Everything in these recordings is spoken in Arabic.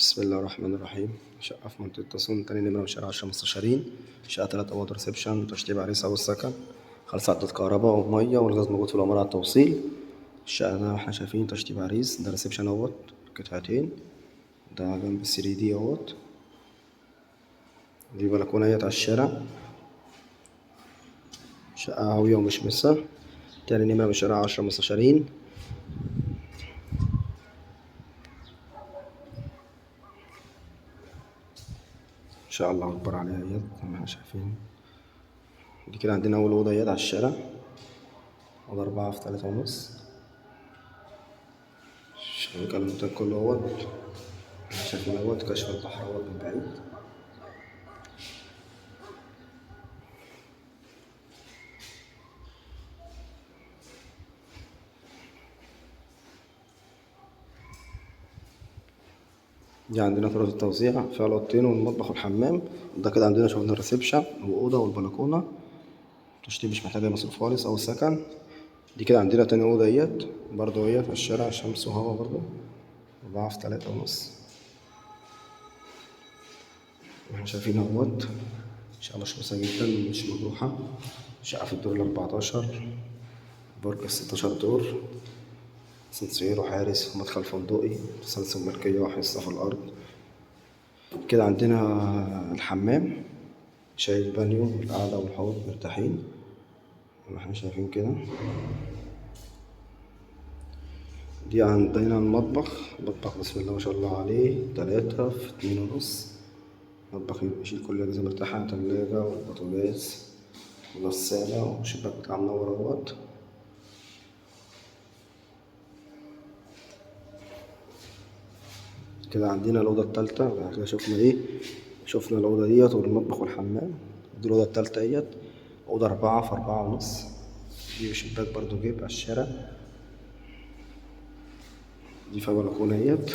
بسم الله الرحمن الرحيم. شقة في منطقة تصون، تاني نمرة من شارع 10 مستشارين. شقة 3 أوض ريسبشن، تشطيب عريس أو السكن، خالص عدة كهرباء ومية، والغاز موجود في العمارة على التوصيل. الشقة زي ما احنا شايفين تشطيب عريس، ده ريسبشن اهوت قطعتين، ده جنب الثري دي اهوت، دي بلكونة اهيت على الشارع. شقة هاوية ومشمسة، تاني نمرة من شارع 10 مستشارين. ان شاء الله اكبر عليها اهيت زي ما احنا شايفين. دي كده عندنا اول اوضة اهيت على الشارع، اوضة 4 في 3.5. الشبكة الموتيل كله اهوت، شايفين اهوت كشف البحر اهوت من بعيد. دي عندنا طرق التوزيع فيها الأوضتين والمطبخ والحمام. ده كده عندنا شغل الريسبشن وأوضة والبلكونة، التشطيب مش محتاجة مصروف خالص أو سكن. دي كده عندنا تاني أوضة اهيت برضه اهيت في الشارع، شمس وهوا برضه، 4 في 3.5. احنا شايفين اهوت شقة مشمسة جدا مش مجروحة. شقة في الدور 14، برج 16 دور، سنسير وحارس ومدخل فندقي، تسلسل ملكية وحصة في الأرض. كده عندنا الحمام، شايل بانيو والقعدة والحوض مرتاحين زي ما احنا شايفين كده. دي عندنا المطبخ بسم الله ما شاء الله عليه، 3 في 2.5. مطبخ يشيل كل الأجهزة مرتاحة، تلاجة والبوتاجاز وغسالة، والشباك بتاع منور اهوت. كده عندنا الأوضة التالتة. بعد كده شفنا ايه، شفنا الأوضة ديت والمطبخ والحمام. دي الأوضة التالتة اهيت، أوضة 4 في 4.5. دي شباك برضو جيب على الشارع. دي فيها بلكونة اهيت،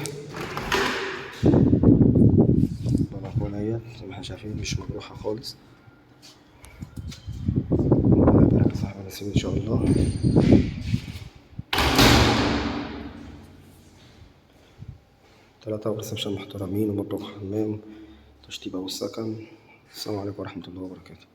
بلكونة اهيت زي ما احنا شايفين مش مجروحة خالص. ربنا يبارك لصاحب النصيب إن شاء الله. 3 وريسبشن محترمين ومطبخ وحمام، تشطيب أو السكن. السلام عليكم ورحمة الله وبركاته.